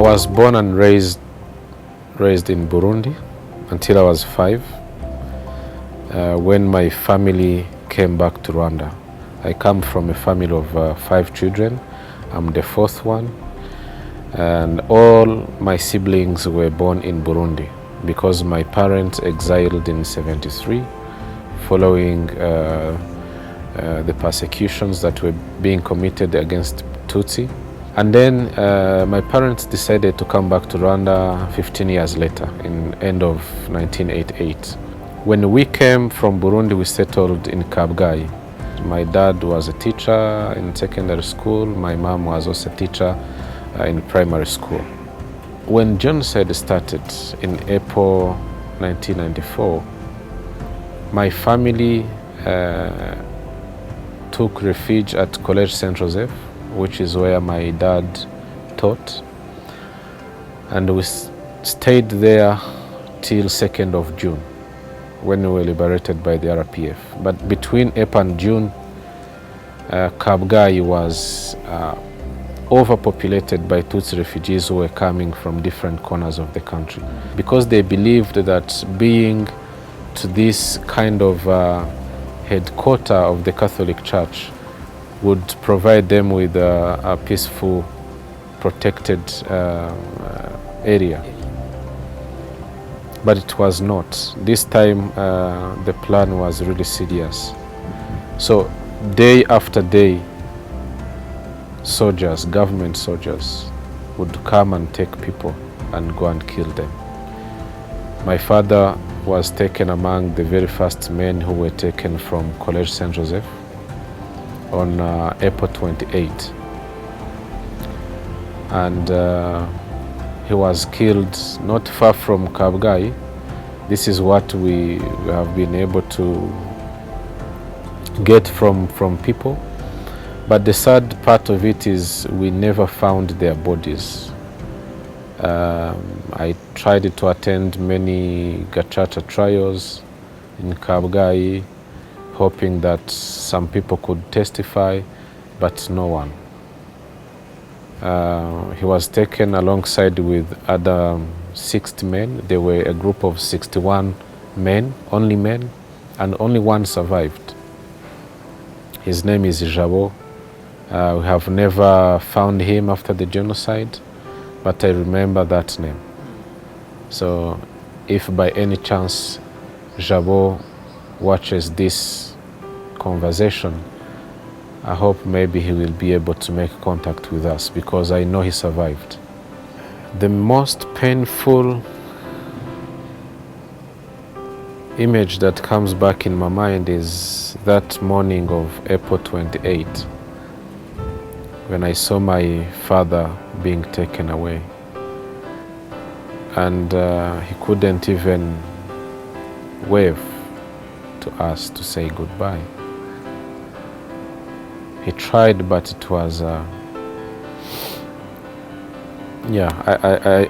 was born and raised in Burundi until I was 5, when my family came back to Rwanda. I come from a family of 5 children. I'm the 4th one, and all my siblings were born in Burundi because my parents exiled in 73 following the persecutions that were being committed against Tutsi. And then my parents decided to come back to Rwanda 15 years later, in end of 1988. When we came from Burundi, we settled in Kabgayi. My dad was a teacher in secondary school. My mom was also a teacher in primary school. When genocide started in April 1994, my family took refuge at College Saint Joseph, which is where my dad taught. And we stayed there till 2nd of June, when we were liberated by the RPF. But between April and June, Kabgayi was overpopulated by Tutsi refugees who were coming from different corners of the country, because they believed that being to this kind of headquarter of the Catholic Church would provide them with a peaceful, protected area. But it was not. This time the plan was really serious. So day after day, soldiers, government soldiers, would come and take people and go and kill them. My father was taken among the very first men who were taken from College Saint Joseph on April 28. And he was killed not far from Kabgayi. This is what we have been able to get from people. But the sad part of it is we never found their bodies. I tried to attend many Gacaca trials in Kabgayi, hoping that some people could testify, but no one. He was taken alongside with other 60 men. They were a group of 61 men, and only one survived. His name is Jabo. We have never found him after the genocide, but I remember that name. So if by any chance Jabo watches this conversation, I hope maybe he will be able to make contact with us, because I know he survived. The most painful image that comes back in my mind is that morning of April 28, when I saw my father being taken away. And he couldn't even wave to us to say goodbye. He tried, but it was, I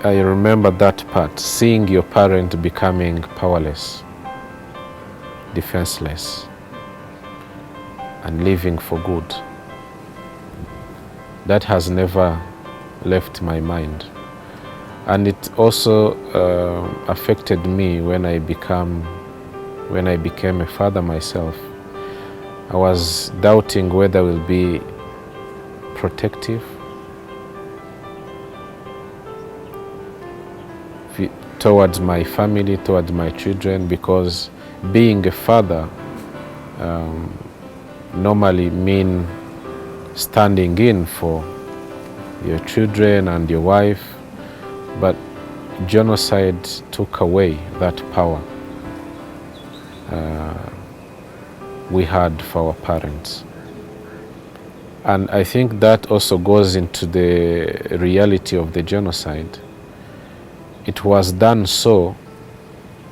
remember that part, seeing your parent becoming powerless, defenseless, and living for good. That has never left my mind. And it also affected me when I became a father myself. I was doubting whether I will be protective towards my family, towards my children, because being a father normally means standing in for your children and your wife, but genocide took away that power we had for our parents. And I think that also goes into the reality of the genocide. It was done so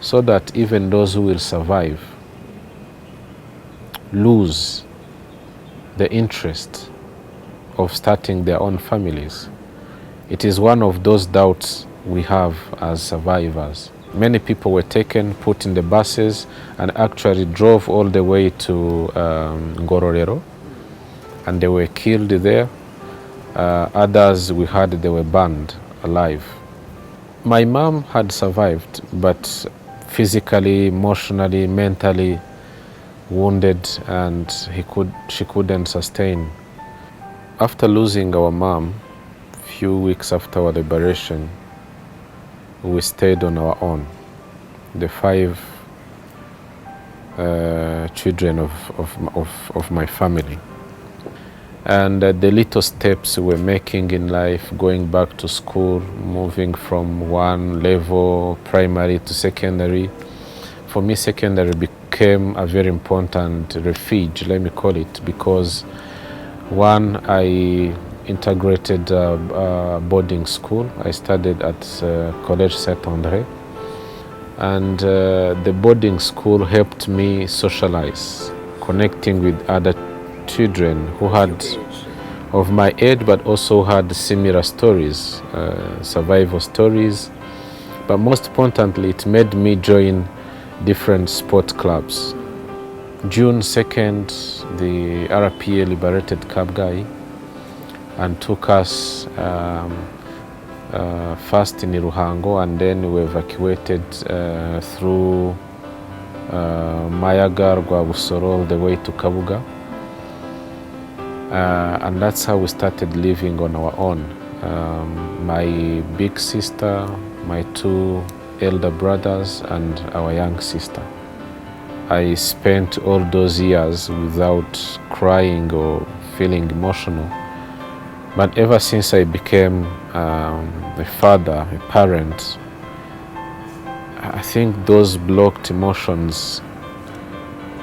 that even those who will survive lose the interest of starting their own families. It is one of those doubts we have as survivors. Many people were taken, put in the buses, and actually drove all the way to Ngororero, and they were killed there. Others we heard they were burned alive. My mom had survived, but physically, emotionally, mentally wounded, and she couldn't sustain. After losing our mom, few weeks after our liberation, we stayed on our own. The 5 children of my family. And the little steps we're making in life, going back to school, moving from one level, primary to secondary. For me, secondary became a very important refuge, let me call it, because one, I integrated boarding school. I studied at Collège Saint-André, and the boarding school helped me socialize, connecting with other children who had of my age, but also had similar stories, survival stories. But most importantly, it made me join different sport clubs. June 2nd, the RPA liberated Kabgayi and took us first in Ruhango, and then we evacuated through Mayaga, Rwabusoro, all the way to Kabuga. And that's how we started living on our own. My big sister, my 2 elder brothers, and our young sister. I spent all those years without crying or feeling emotional. But ever since I became a father, a parent, I think those blocked emotions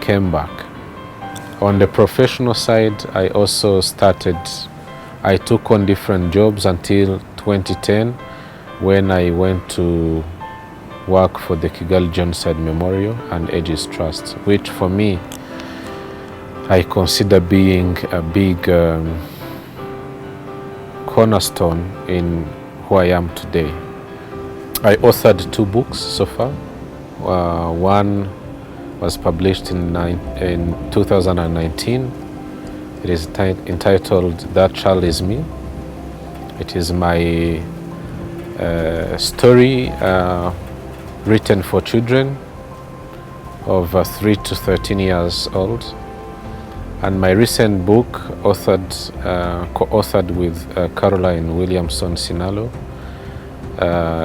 came back. On the professional side, I also I took on different jobs until 2010, when I went to work for the Kigali Genocide Memorial and Aegis Trust, which for me, I consider being a big cornerstone in who I am today. I authored 2 books so far. One was published in 2019. It is entitled That Child Is Me. It is my story written for children of 3 to 13 years old. And my recent book, co-authored with Caroline Williamson Sinalo,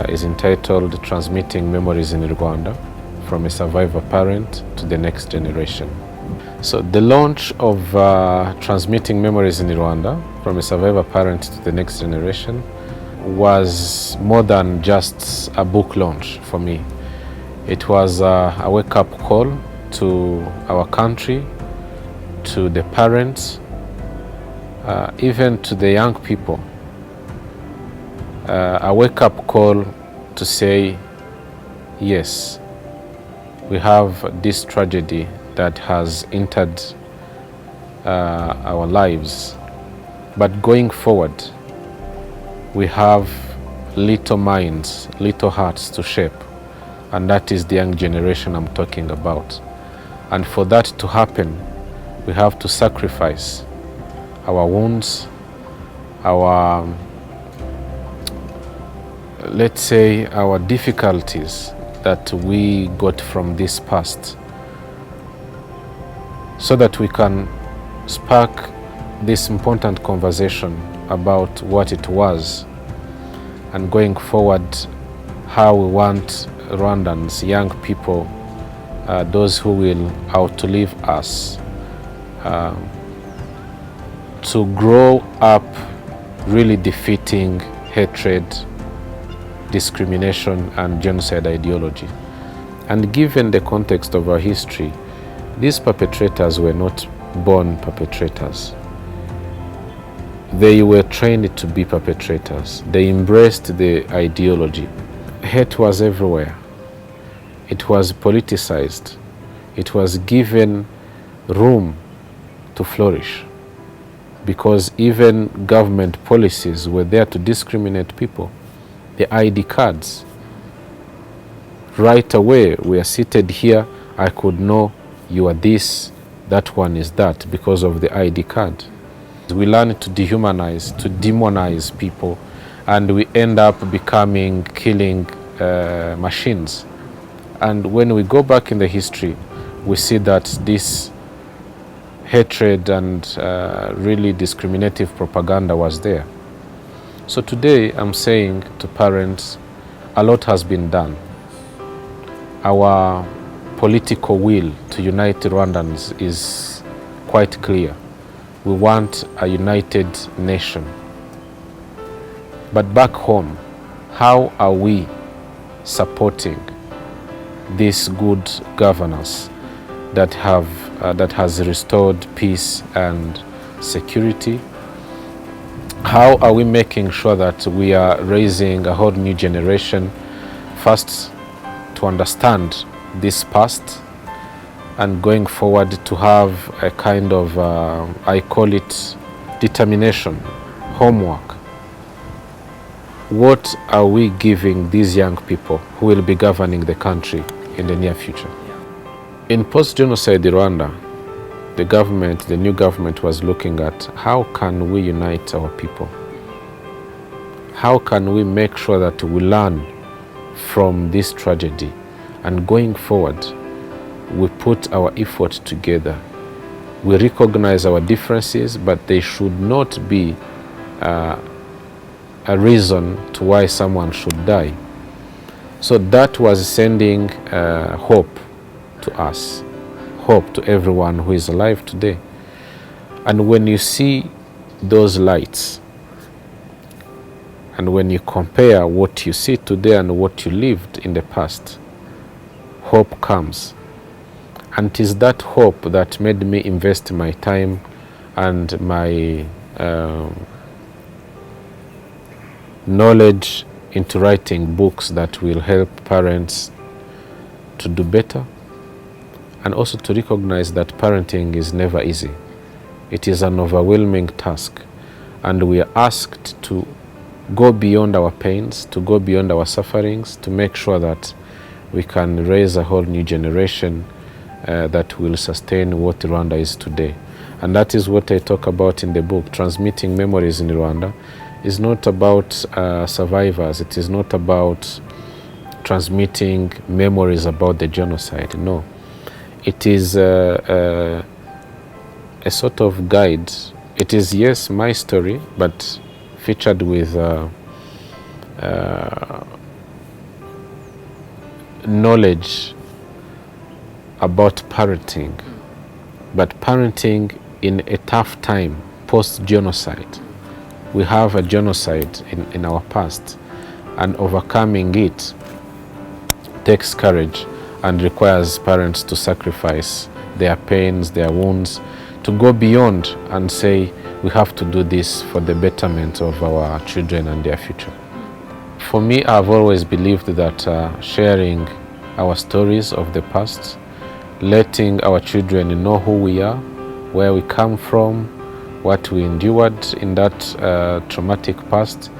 is entitled Transmitting Memories in Rwanda, from a survivor parent to the next generation. So the launch of Transmitting Memories in Rwanda, from a survivor parent to the next generation, was more than just a book launch for me. It was a wake-up call to our country, to the parents, even to the young people. A wake-up call to say, yes, we have this tragedy that has entered our lives. But going forward, we have little minds, little hearts to shape. And that is the young generation I'm talking about. And for that to happen, we have to sacrifice our wounds, our, let's say, our difficulties that we got from this past, so that we can spark this important conversation about what it was, and going forward, how we want Rwandans, young people, those who will outlive us, to grow up really defeating hatred, discrimination, and genocide ideology. And given the context of our history, these perpetrators were not born perpetrators. They were trained to be perpetrators. They embraced the ideology. Hate was everywhere. It was politicized. It was given room to flourish, because even government policies were there to discriminate people. The ID cards. Right away, we are seated here, I could know you are this, that one is that, because of the ID card. We learn to dehumanize, to demonize people, and we end up becoming killing machines. And when we go back in the history, we see that this hatred and really discriminative propaganda was there. So today I'm saying to parents, a lot has been done. Our political will to unite Rwandans is quite clear. We want a united nation. But back home, how are we supporting this good governance that has restored peace and security? How are we making sure that we are raising a whole new generation, first to understand this past, and going forward to have a kind of, I call it determination, homework. What are we giving these young people who will be governing the country in the near future? In post-genocide Rwanda, the new government was looking at how can we unite our people? How can we make sure that we learn from this tragedy, and going forward, we put our effort together. We recognize our differences, but they should not be a reason to why someone should die. So that was sending hope to us, hope to everyone who is alive today. And when you see those lights, and when you compare what you see today and what you lived in the past, hope comes. And it is that hope that made me invest my time and my knowledge into writing books that will help parents to do better, and also to recognize that parenting is never easy. It is an overwhelming task, and we are asked to go beyond our pains, to go beyond our sufferings, to make sure that we can raise a whole new generation that will sustain what Rwanda is today. And that is what I talk about in the book. Transmitting memories in Rwanda is not about survivors. It is not about transmitting memories about the genocide. No. It is a sort of guide. It is, yes, my story, but featured with knowledge about parenting, but parenting in a tough time, post-genocide. We have a genocide in our past, and overcoming it takes courage and requires parents to sacrifice their pains, their wounds, to go beyond and say, we have to do this for the betterment of our children and their future. For me, I've always believed that sharing our stories of the past, letting our children know who we are, where we come from, what we endured in that traumatic past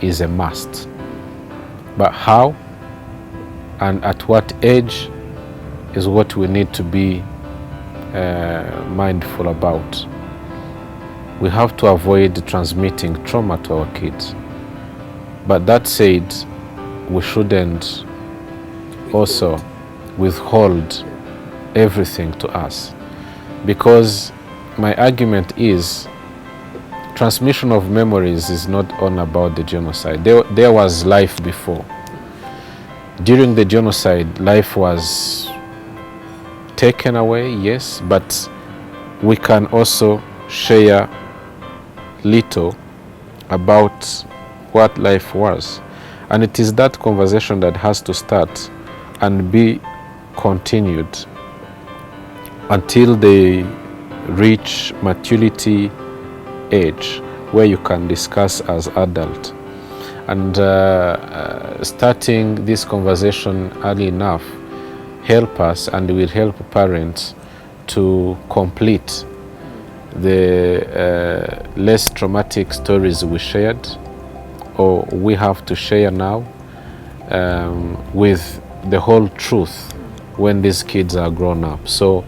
is a must. But how and at what age is what we need to be mindful about. We have to avoid transmitting trauma to our kids. But that said, we shouldn't also withhold everything to us, because my argument is transmission of memories is not all about the genocide. There was life before. During the genocide, life was taken away, yes, but we can also share little about what life was. And it is that conversation that has to start and be continued until they reach maturity age, where you can discuss as adult. And starting this conversation early enough help us, and will help parents to complete the less traumatic stories we shared, or we have to share now, with the whole truth when these kids are grown up. So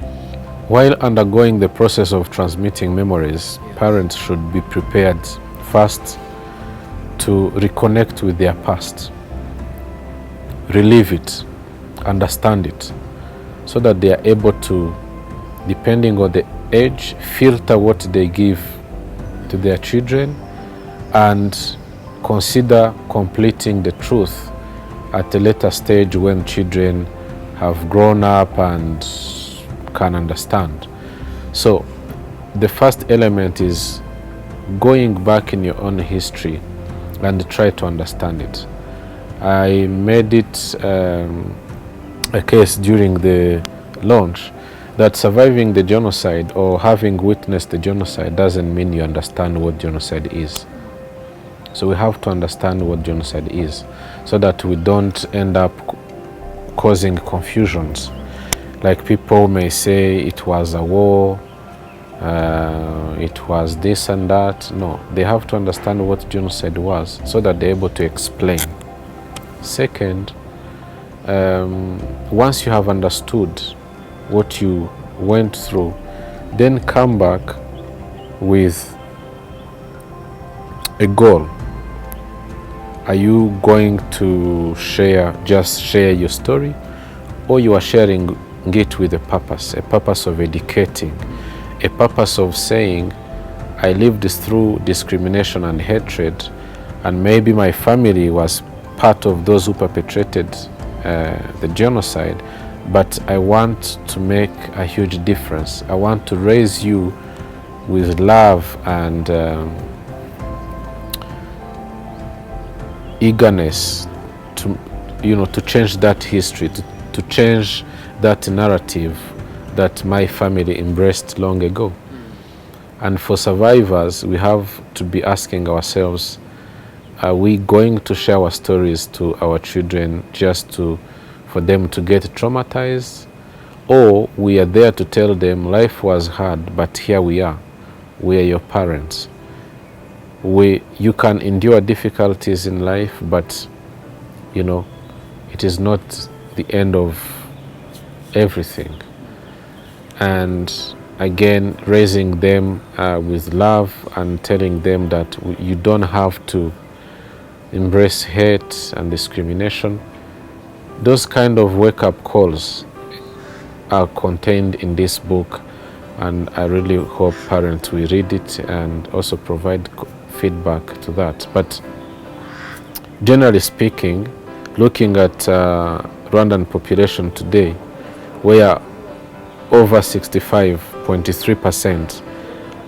while undergoing the process of transmitting memories, parents should be prepared first to reconnect with their past, relive it, understand it, so that they are able to, depending on the age, filter what they give to their children and consider completing the truth at a later stage when children have grown up and can understand. So the first element is going back in your own history and try to understand it. I made it a case during the launch that surviving the genocide or having witnessed the genocide doesn't mean you understand what genocide is. So we have to understand what genocide is so that we don't end up causing confusions. Like people may say it was a war, it was this and that. No, they have to understand what genocide was so that they're able to explain. Second, once you have understood what you went through, then come back with a goal. Are you going to just share your story, or you are sharing it with a purpose of educating, a purpose of saying, I lived through discrimination and hatred, and maybe my family was part of those who perpetrated the genocide, but I want to make a huge difference. I want to raise you with love and eagerness to change that history, to change that narrative that my family embraced long ago. And for survivors, we have to be asking ourselves, are we going to share our stories to our children just for them to get traumatized? Or we are there to tell them life was hard, but here we are. We are your parents. You can endure difficulties in life, but it is not the end of everything. And again, raising them with love and telling them that you don't have to embrace hate and discrimination. Those kind of wake-up calls are contained in this book, and I really hope parents will read it and also provide feedback to that. But generally speaking, looking at Rwandan population today, where over 65.3%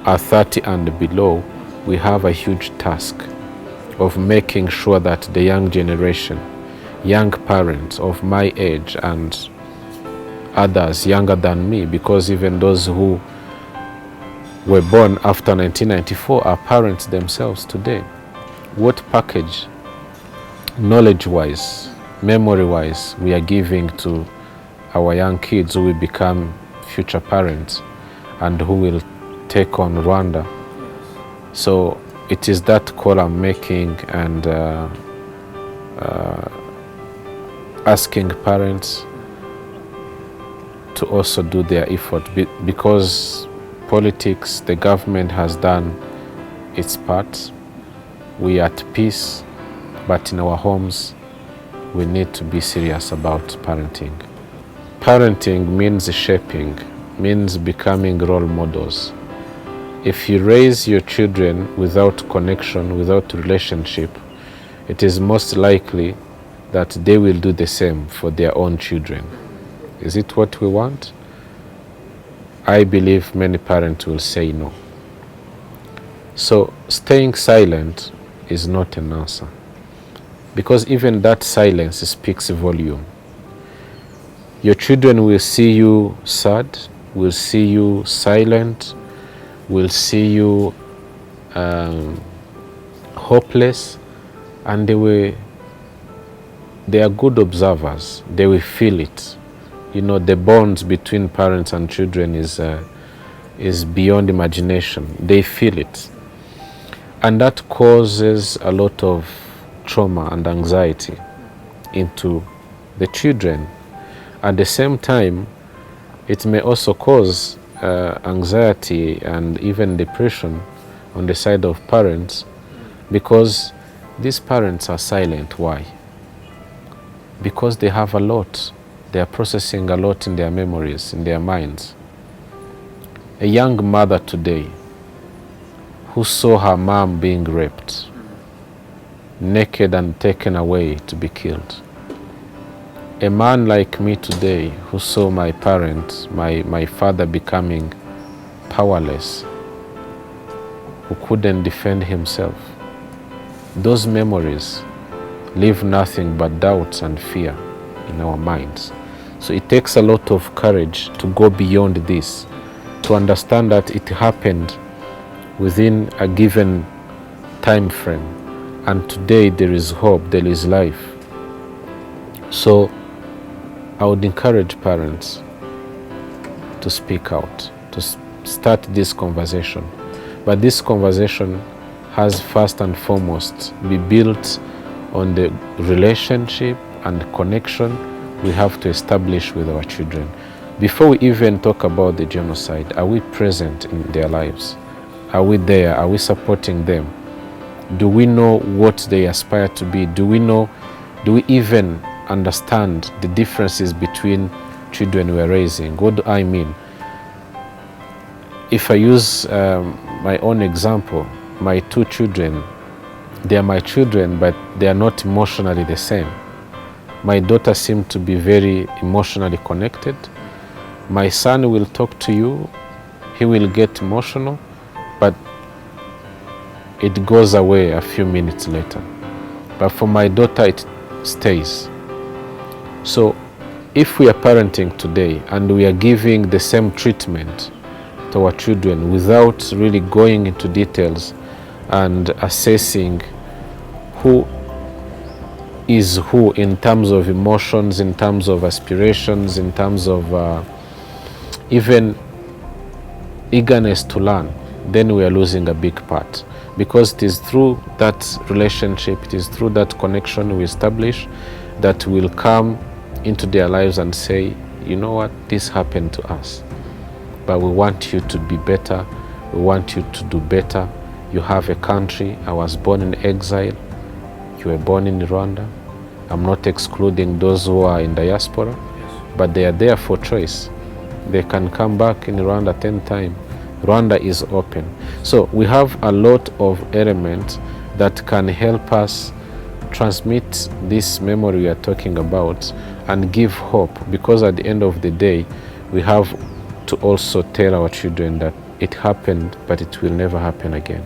are 30 and below, we have a huge task of making sure that the young generation, young parents of my age and others younger than me, because even those who were born after 1994 are parents themselves today. What package, knowledge-wise, memory-wise, we are giving to our young kids who will become future parents and who will take on Rwanda? So it is that call I'm making, and asking parents to also do their effort, because politics, the government has done its part. We are at peace, but in our homes, we need to be serious about parenting. Parenting means shaping, means becoming role models. If you raise your children without connection, without relationship, it is most likely that they will do the same for their own children. Is it what we want? I believe many parents will say no. So staying silent is not an answer, because even that silence speaks volume. Your children will see you sad, will see you silent, will see you hopeless, and they are good observers. They will feel it. The bonds between parents and children is beyond imagination. They feel it. And that causes a lot of trauma and anxiety into the children. At the same time, it may also cause anxiety and even depression on the side of parents, because These parents are silent. Why? Because they have a lot. They are processing a lot in their memories, in their minds. A young mother today who saw her mom being raped, naked and taken away to be killed. A man like me today who saw my parents, my father becoming powerless, who couldn't defend himself. Those memories leave nothing but doubts and fear in our minds. So it takes a lot of courage to go beyond this, to understand that it happened within a given time frame, and today there is hope, there is life. So I would encourage parents to speak out, to start this conversation. But this conversation has first and foremost be built on the relationship and connection we have to establish with our children. Before we even talk about the genocide, are we present in their lives? Are we there? Are we supporting them? Do we know what they aspire to be? Do we even understand the differences between children we are raising? What do I mean? If I use my own example, my two children, they are my children, but they are not emotionally the same. My daughter seems to be very emotionally connected. My son will talk to you, he will get emotional, but it goes away a few minutes later. But for my daughter, it stays. So if we are parenting today and we are giving the same treatment to our children without really going into details and assessing who is who in terms of emotions, in terms of aspirations, in terms of even eagerness to learn, then we are losing a big part. Because it is through that relationship, it is through that connection we establish that will come into their lives and say, you know what, this happened to us, but we want you to be better, we want you to do better. You have a country. I was born in exile, you were born in Rwanda. I'm not excluding those who are in diaspora, but they are there for choice. They can come back in Rwanda 10 times. Rwanda is open. So we have a lot of elements that can help us transmit this memory we are talking about and give hope, because at the end of the day, we have to also tell our children that it happened, but it will never happen again.